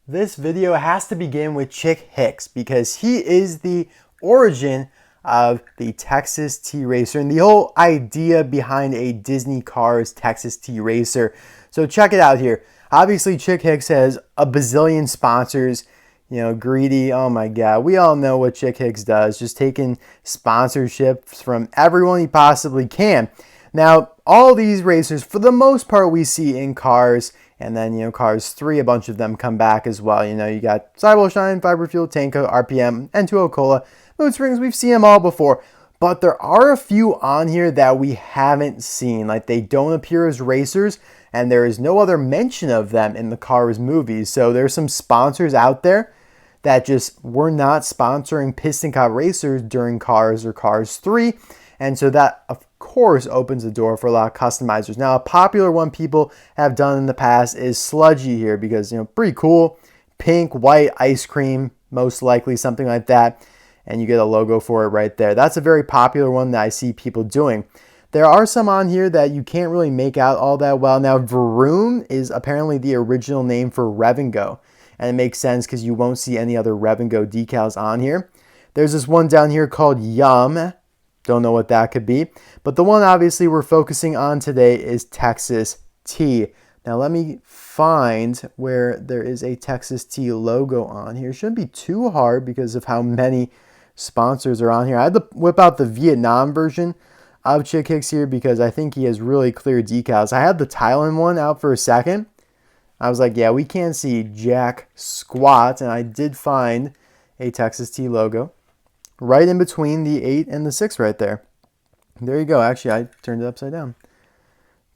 This video has to begin with Chick Hicks because he is the origin of the Texas T Racer and the whole idea behind a Disney Cars Texas T Racer. So check it out here. Obviously, Chick Hicks has a bazillion sponsors. You know, greedy. Oh my God. We all know what Chick Hicks does. Just taking sponsorships from everyone he possibly can. Now, all these racers, for the most part, we see in Cars. And then, Cars 3, a bunch of them come back as well. You got Sidewall Shine, Fiber Fuel, Tanko, RPM, N2O Cola, Mood Springs. We've seen them all before. But there are a few on here that we haven't seen. Like, they don't appear as racers. And there is no other mention of them in the Cars movies. So there's some sponsors out there that just were not sponsoring Piston Cup racers during Cars or Cars 3. And so that, of course, opens the door for a lot of customizers. Now, a popular one people have done in the past is Sludgy here because, pretty cool. Pink, white, ice cream, most likely something like that. And you get a logo for it right there. That's a very popular one that I see people doing. There are some on here that you can't really make out all that well. Now, Vroom is apparently the original name for Rev and Go. And it makes sense because you won't see any other Rev and Go decals on here. There's this one down here called Yum. Don't know what that could be. But the one obviously we're focusing on today is Texas T. Now let me find where there is a Texas T logo on here. Shouldn't be too hard because of how many sponsors are on here. I had to whip out the Vietnam version of Chick Hicks here because I think he has really clear decals. I had the Thailand one out for a second. I was like, yeah, we can't see jack squat. And I did find a Texas T logo right in between the 8 and the 6 right there. There you go. Actually, I turned it upside down.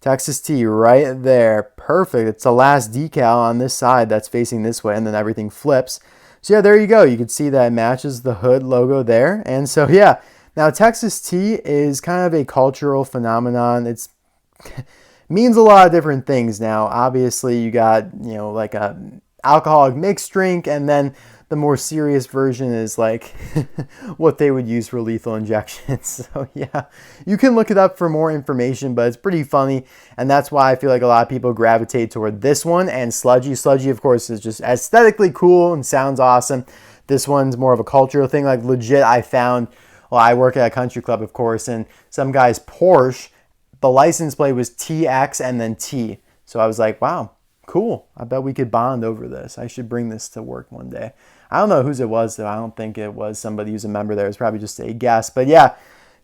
Texas T right there. Perfect. It's the last decal on this side that's facing this way, and then everything flips. So yeah, there you go. You can see that it matches the hood logo there. And so yeah, now Texas T is kind of a cultural phenomenon. It's means a lot of different things now. Obviously, you got, like a alcoholic mixed drink, and then the more serious version is like what they would use for lethal injections. So yeah, you can look it up for more information, but it's pretty funny. And that's why I feel like a lot of people gravitate toward this one and Sludgy. Sludgy, of course, is just aesthetically cool and sounds awesome. This one's more of a cultural thing. Like legit, I found, well, I work at a country club, of course, and some guy's Porsche, the license plate was TX and then T. So I was like, wow, cool. I bet we could bond over this. I should bring this to work one day. I don't know whose it was, though. I don't think it was somebody who's a member there. It's probably just a guess. But yeah,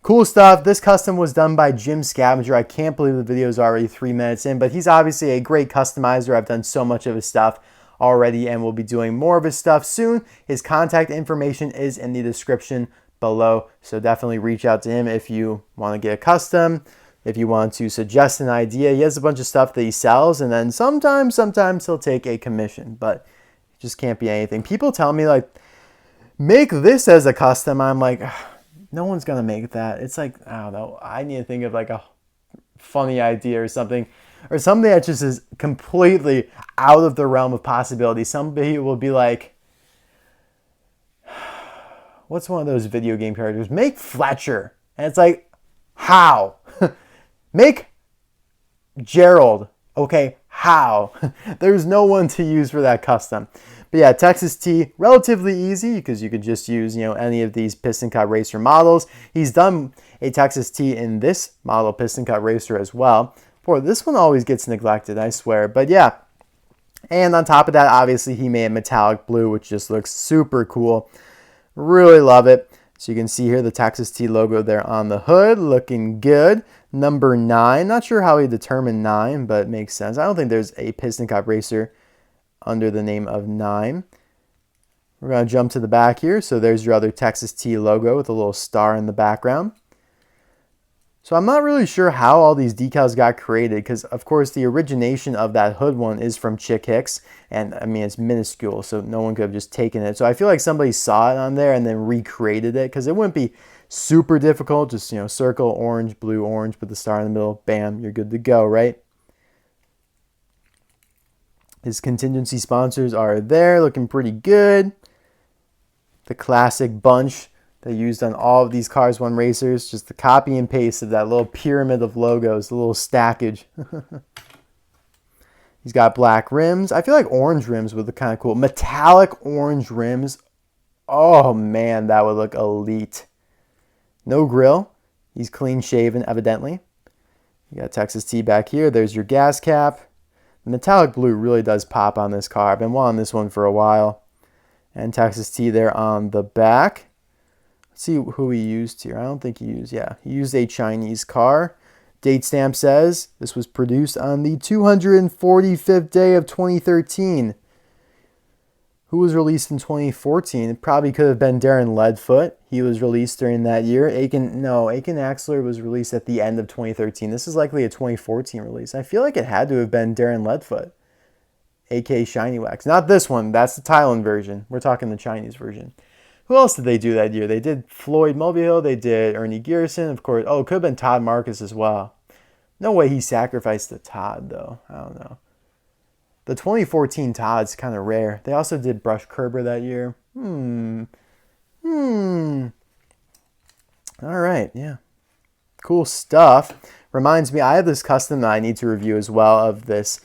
cool stuff. This custom was done by Jim Scavenger. I can't believe the video is already 3 minutes in, but he's obviously a great customizer. I've done so much of his stuff already and will be doing more of his stuff soon. His contact information is in the description below. So definitely reach out to him if you want to get a custom. If you want to suggest an idea, he has a bunch of stuff that he sells, and then sometimes he'll take a commission, but it just can't be anything. People tell me, like, make this as a custom. I'm like, no one's going to make that. It's like, I don't know. I need to think of like a funny idea or something that just is completely out of the realm of possibility. Somebody will be like, what's one of those video game characters? Make Fletcher. And it's like, how? Make Gerald. Okay, how? There's no one to use for that custom. But yeah, Texas T, relatively easy because you could just use, any of these Piston Cup Racer models. He's done a Texas T in this model Piston Cup Racer as well. Boy, this one always gets neglected, I swear. But yeah, and on top of that, obviously he made metallic blue, which just looks super cool. Really love it. So you can see here the Texas T logo there on the hood, looking good. Number 9, not sure how he determined 9, but it makes sense. I don't think there's a Piston Cup Racer under the name of 9. We're going to jump to the back here. So there's your other Texas T logo with a little star in the background. So I'm not really sure how all these decals got created because, of course, the origination of that hood one is from Chick Hicks. And, I mean, it's minuscule, so no one could have just taken it. So I feel like somebody saw it on there and then recreated it because it wouldn't be super difficult. Just, circle, orange, blue, orange, put the star in the middle. Bam, you're good to go, right? His contingency sponsors are there, looking pretty good. The classic bunch they used on all of these Cars 1 racers, just the copy and paste of that little pyramid of logos, the little stackage. He's got black rims. I feel like orange rims would look kind of cool. Metallic orange rims. Oh man, that would look elite. No grill. He's clean shaven, evidently. You got Texas T back here. There's your gas cap. The metallic blue really does pop on this car. I've been wanting this one for a while. And Texas T there on the back. Let's see who he used here. I don't think he used, yeah. He used a Chinese car. Date stamp says this was produced on the 245th day of 2013. Who was released in 2014? It probably could have been Darren Leadfoot. He was released during that year. Aiken Axler was released at the end of 2013. This is likely a 2014 release. I feel like it had to have been Darren Leadfoot, aka Shiny Wax. Not this one. That's the Thailand version. We're talking the Chinese version. Who else did they do that year? They did Floyd Mobile. They did Ernie Gearson, of course. Oh, it could have been Todd Marcus as well. No way he sacrificed to Todd, though. I don't know. The 2014 Todd's kind of rare. They also did Brush Kerber that year. All right, yeah. Cool stuff. Reminds me, I have this custom that I need to review as well of this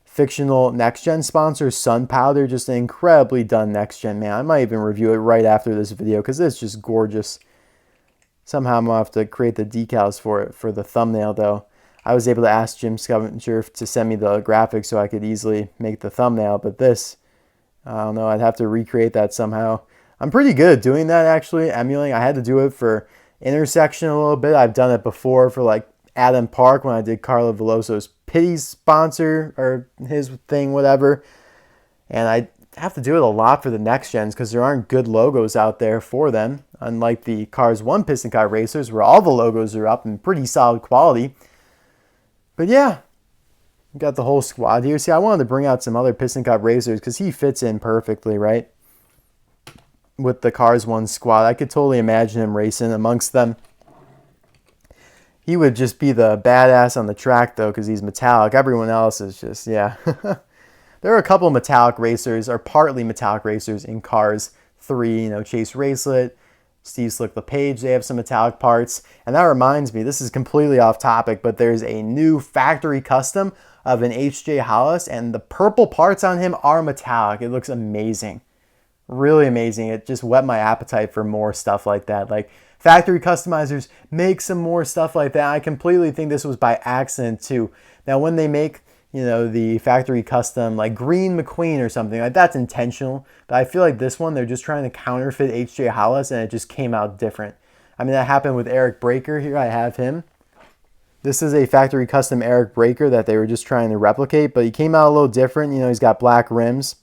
fictional next-gen sponsor, Sun Powder. Just an incredibly done next-gen, man. I might even review it right after this video because it's just gorgeous. Somehow I'm going to have to create the decals for it for the thumbnail, though. I was able to ask Jim Scavenger to send me the graphics so I could easily make the thumbnail, but this, I don't know, I'd have to recreate that somehow. I'm pretty good at doing that, actually, emulating. I had to do it for Intersection a little bit. I've done it before for like Adam Park when I did Carlo Veloso's Pity's sponsor or his thing, whatever. And I have to do it a lot for the next gens because there aren't good logos out there for them, unlike the Cars 1 Piston Car Racers where all the logos are up in pretty solid quality. But yeah, we got the whole squad here. See, I wanted to bring out some other Piston Cup racers because he fits in perfectly, right? With the Cars 1 squad. I could totally imagine him racing amongst them. He would just be the badass on the track, though, because he's metallic. Everyone else is just, yeah. There are a couple metallic racers, or partly metallic racers in Cars 3. You know, Chase Racelet, Steve Slick LePage, they have some metallic parts. And that reminds me, this is completely off topic, but there's a new factory custom of an HJ Hollis, and the purple parts on him are metallic. It looks amazing. Really amazing. It just whet my appetite for more stuff like that. Like, factory customizers, make some more stuff like that. I completely think this was by accident, too. Now, when they make, you know, the factory custom, like Green McQueen or something, like that's intentional. But I feel like this one, they're just trying to counterfeit HJ Hollis, and it just came out different. I mean, that happened with Eric Breaker. Here I have him. This is a factory custom Eric Breaker that they were just trying to replicate, but he came out a little different. You know, he's got black rims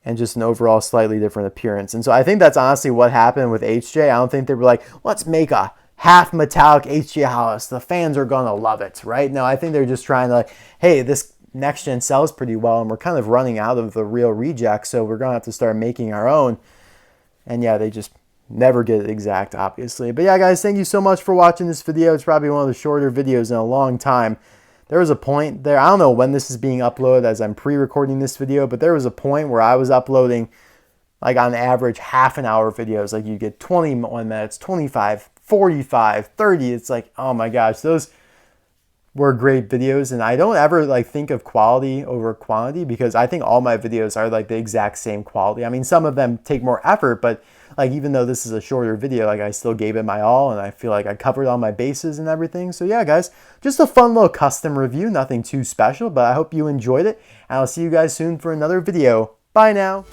and just an overall slightly different appearance. And so I think that's honestly what happened with HJ. I don't think they were like, let's make a half metallic HJ Hollis. The fans are going to love it, right? No, I think they're just trying to like, hey, this next gen sells pretty well and we're kind of running out of the real rejects, so we're going to have to start making our own. And yeah, they just never get it exact, obviously. But yeah, guys, thank you so much for watching this video. It's probably one of the shorter videos in a long time. There was a point there, I don't know when this is being uploaded as I'm pre-recording this video, but there was a point where I was uploading like on average half an hour videos. Like you get 21 minutes, 25, 45, 30. It's like, oh my gosh, those were great videos. And I don't ever like think of quality over quantity because I think all my videos are like the exact same quality. I mean, some of them take more effort, but like even though this is a shorter video, like I still gave it my all and I feel like I covered all my bases and everything. So yeah, guys, just a fun little custom review, nothing too special, but I hope you enjoyed it. And I'll see you guys soon for another video. Bye now.